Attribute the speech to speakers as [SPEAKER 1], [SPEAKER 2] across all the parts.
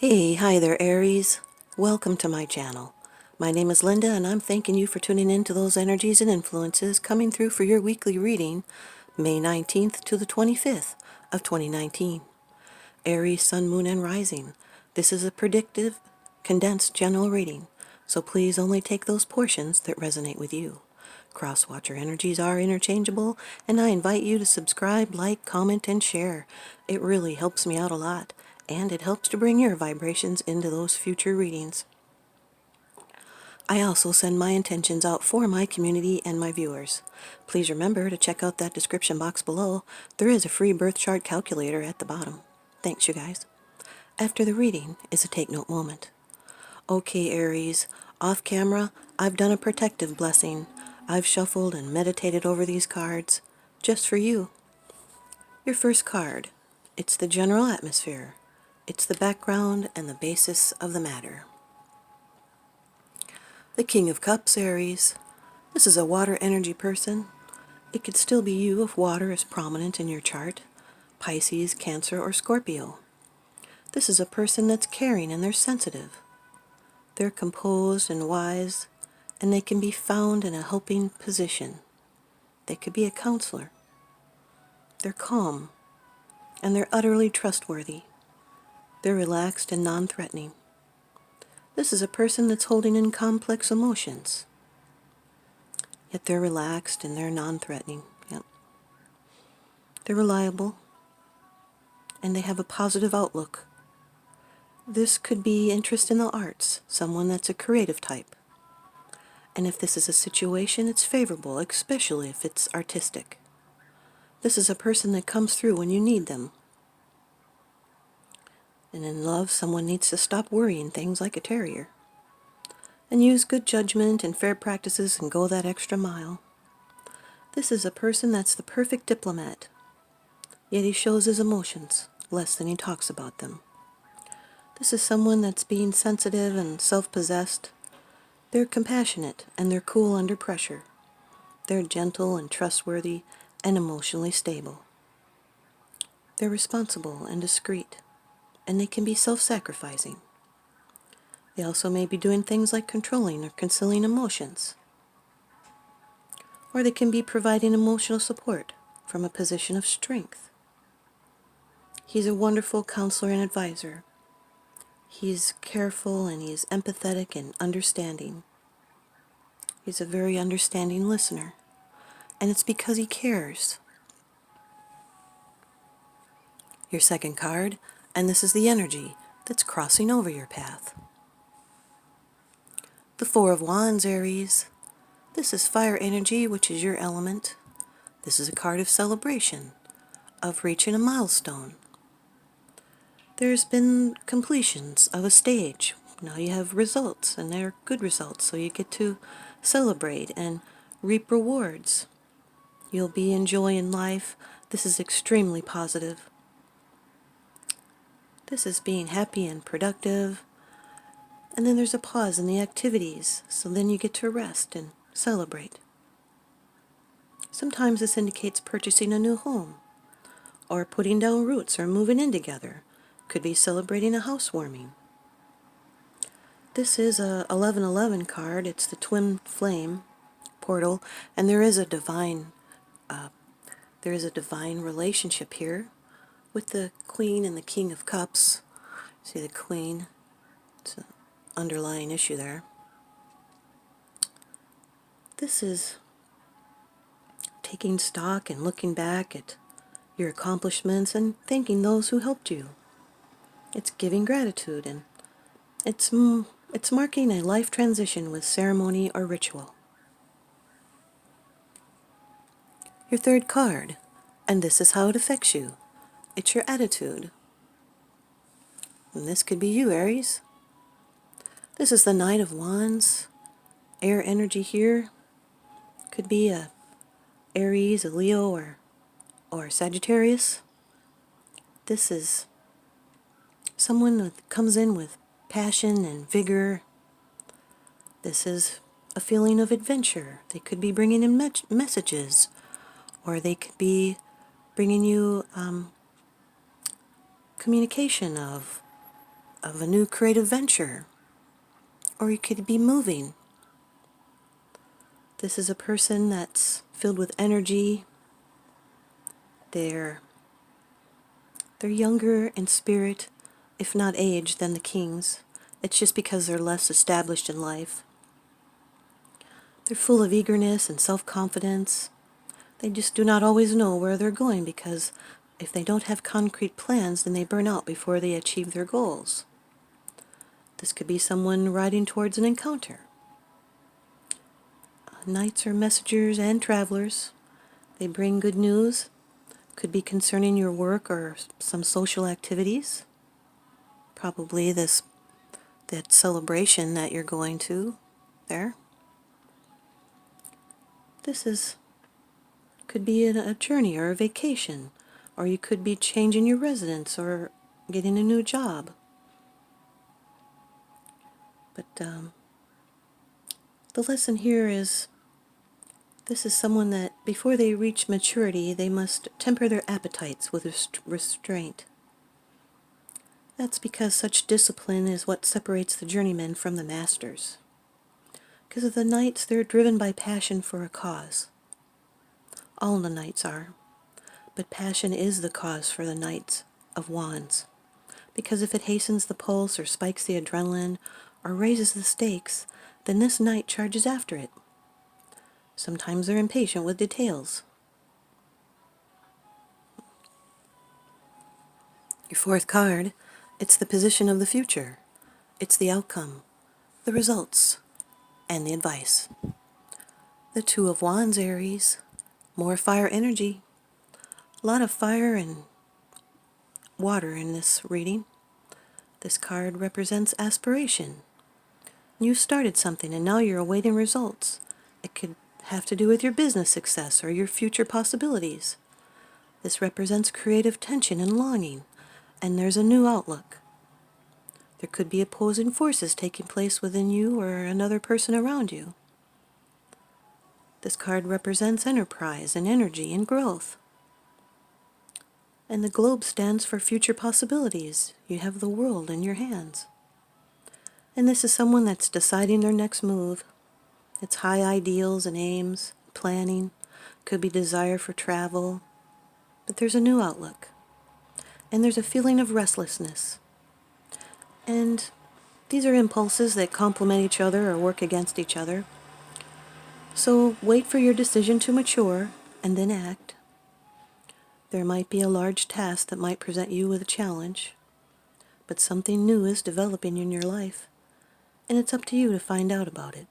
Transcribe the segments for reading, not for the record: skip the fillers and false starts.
[SPEAKER 1] Hi there, Aries. Welcome to my channel. My name is Lynda, and I'm thanking you for tuning in to those energies and influences coming through for your weekly reading, May 19th to the 25th of 2019. Aries, Sun, Moon, and Rising. This is a predictive, condensed general reading, so please only take those portions that resonate with you. Cross-watcher energies are interchangeable, and I invite you to subscribe, like, comment, and share. It really helps me out a lot, and it helps to bring your vibrations into those future readings. I also send my intentions out for my community and my viewers. Please remember to check out that description box below. There is a free birth chart calculator at the bottom. Thanks, you guys. After the reading is a take note moment. Okay, Aries, off camera, I've done a protective blessing. I've shuffled and meditated over these cards, just for you. Your first card, it's the general atmosphere. It's the background and the basis of the matter. The King of Cups, Aries. This is a water energy person. It could still be you if water is prominent in your chart. Pisces, Cancer, or Scorpio. This is a person that's caring and they're sensitive. They're composed and wise, and they can be found in a helping position. They could be a counselor. They're calm, and they're utterly trustworthy. They're relaxed and non-threatening. This is a person that's holding in complex emotions, yet they're relaxed and they're non-threatening. Yep. They're reliable, and they have a positive outlook. This could be interest in the arts, someone that's a creative type. And if this is a situation, it's favorable, especially if it's artistic. This is a person that comes through when you need them. And in love, someone needs to stop worrying things like a terrier and use good judgment and fair practices and go that extra mile. This is a person that's the perfect diplomat, yet he shows his emotions less than he talks about them. This is someone that's being sensitive and self-possessed. They're compassionate and they're cool under pressure. They're gentle and trustworthy and emotionally stable. They're responsible and discreet, and they can be self-sacrificing. They also may be doing things like controlling or concealing emotions. Or they can be providing emotional support from a position of strength. He's a wonderful counselor and advisor. He's careful and he's empathetic and understanding. He's a very understanding listener, and it's because he cares. Your second card, and this is the energy that's crossing over your path. The Four of Wands, Aries. This is fire energy, which is your element. This is a card of celebration, of reaching a milestone. There's been completions of a stage. Now you have results, and they're good results, so you get to celebrate and reap rewards. You'll be enjoying life. This is extremely positive. This is being happy and productive. And then there's a pause in the activities, so then you get to rest and celebrate. Sometimes this indicates purchasing a new home, or putting down roots or moving in together. Could be celebrating a housewarming. This is a 1111 card. It's the twin flame portal, and there is a divine relationship here with the Queen and the King of Cups. See the Queen? It's an underlying issue there. This is taking stock and looking back at your accomplishments and thanking those who helped you. It's giving gratitude, and it's marking a life transition with ceremony or ritual. Your third card, and this is how it affects you. It's your attitude. And this could be you, Aries. This is the Knight of Wands. Air energy here. Could be a Aries, a Leo, or Sagittarius. This is someone that comes in with passion and vigor. This is a feeling of adventure. They could be bringing in messages, or they could be bringing you communication of of a new creative venture, or you could be moving. This is a person that's filled with energy. They're younger in spirit, if not age, than the kings. It's just because they're less established in life. They're full of eagerness and self-confidence. They just do not always know where they're going because if they don't have concrete plans, then they burn out before they achieve their goals. This could be someone riding towards an encounter. Knights are messengers and travelers. They bring good news. Could be concerning your work or some social activities. Probably that celebration that you're going to there. This could be a journey or a vacation, or you could be changing your residence or getting a new job. But the lesson here is this is someone that before they reach maturity, they must temper their appetites with restraint. That's because such discipline is what separates the journeymen from the masters. Because of the knights, they're driven by passion for a cause. All the knights are. But passion is the cause for the Knights of Wands. Because if it hastens the pulse or spikes the adrenaline or raises the stakes, then this knight charges after it. Sometimes they're impatient with details. Your fourth card, it's the position of the future. It's the outcome, the results, and the advice. The Two of Wands, Aries. More fire energy. A lot of fire and water in this reading. This card represents aspiration. You started something and now you're awaiting results. It could have to do with your business success or your future possibilities. This represents creative tension and longing, and there's a new outlook. There could be opposing forces taking place within you or another person around you. This card represents enterprise and energy and growth. And the globe stands for future possibilities. You have the world in your hands. And this is someone that's deciding their next move. It's high ideals and aims, planning, could be desire for travel, but there's a new outlook. And there's a feeling of restlessness. And these are impulses that complement each other or work against each other. So wait for your decision to mature and then act. There might be a large task that might present you with a challenge, but something new is developing in your life, and it's up to you to find out about it.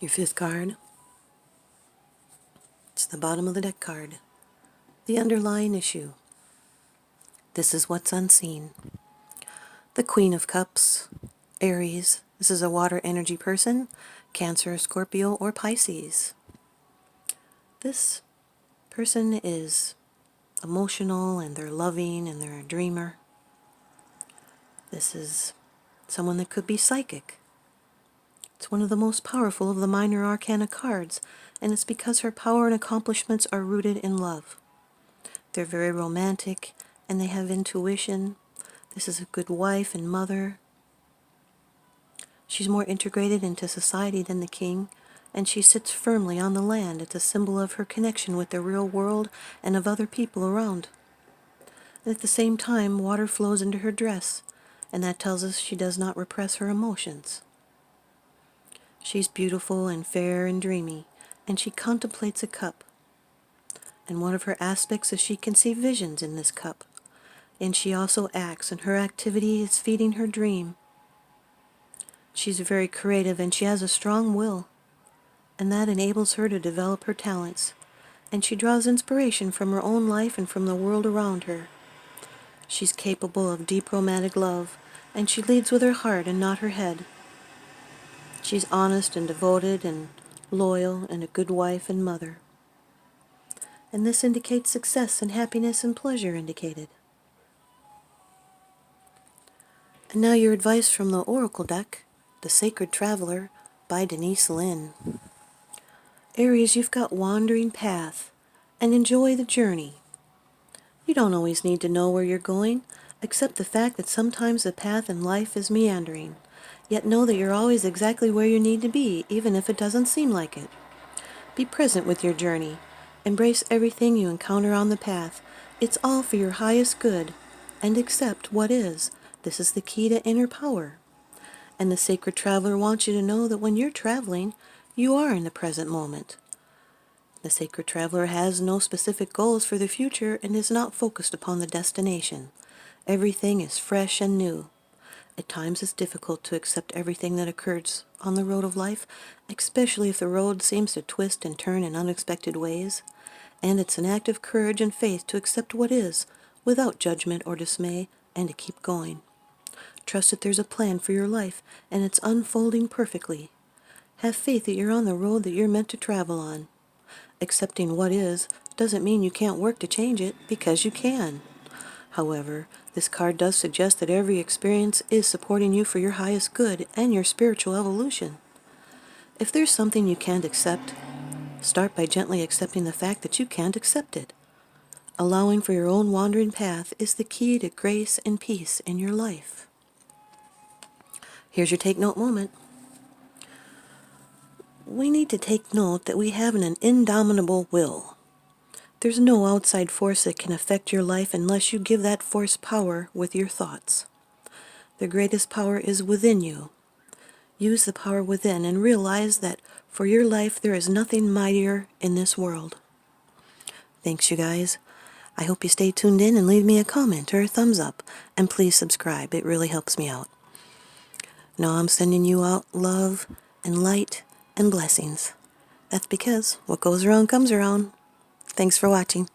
[SPEAKER 1] Your fifth card, it's the bottom of the deck card, the underlying issue. This is what's unseen. The Queen of Cups, Aries. This is a water energy person, Cancer, Scorpio, or Pisces. This person is emotional and they're loving and they're a dreamer. This is someone that could be psychic. It's one of the most powerful of the minor arcana cards, and it's because her power and accomplishments are rooted in love. They're very romantic and they have intuition. This is a good wife and mother. She's more integrated into society than the king, and she sits firmly on the land. It's a symbol of her connection with the real world and of other people around. And at the same time, water flows into her dress, and that tells us she does not repress her emotions. She's beautiful and fair and dreamy, and she contemplates a cup. And one of her aspects is she can see visions in this cup. And she also acts, and her activity is feeding her dream. She's very creative and she has a strong will, and that enables her to develop her talents, and she draws inspiration from her own life and from the world around her. She's capable of deep romantic love, and she leads with her heart and not her head. She's honest and devoted and loyal and a good wife and mother. And this indicates success and happiness and pleasure indicated. And now your advice from the Oracle deck, The Sacred Traveler by Denise Lynn. Aries, you've got wandering path, and enjoy the journey. You don't always need to know where you're going, accept the fact that sometimes the path in life is meandering. Yet know that you're always exactly where you need to be, even if it doesn't seem like it. Be present with your journey. Embrace everything you encounter on the path. It's all for your highest good. And accept what is. This is the key to inner power. And the sacred traveler wants you to know that when you're traveling, you are in the present moment. The sacred traveler has no specific goals for the future and is not focused upon the destination. Everything is fresh and new. At times it's difficult to accept everything that occurs on the road of life, especially if the road seems to twist and turn in unexpected ways. And it's an act of courage and faith to accept what is, without judgment or dismay, and to keep going. Trust that there's a plan for your life, and it's unfolding perfectly. Have faith that you're on the road that you're meant to travel on. Accepting what is doesn't mean you can't work to change it, because you can. However, this card does suggest that every experience is supporting you for your highest good and your spiritual evolution. If there's something you can't accept, start by gently accepting the fact that you can't accept it. Allowing for your own wandering path is the key to grace and peace in your life. Here's your take note moment. We need to take note that we have an indomitable will. There's no outside force that can affect your life unless you give that force power with your thoughts. The greatest power is within you. Use the power within and realize that for your life there is nothing mightier in this world. Thanks, you guys. I hope you stay tuned in and leave me a comment or a thumbs up. And please subscribe. It really helps me out. Now I'm sending you out love and light and blessings. That's because what goes around comes around. Thanks for watching.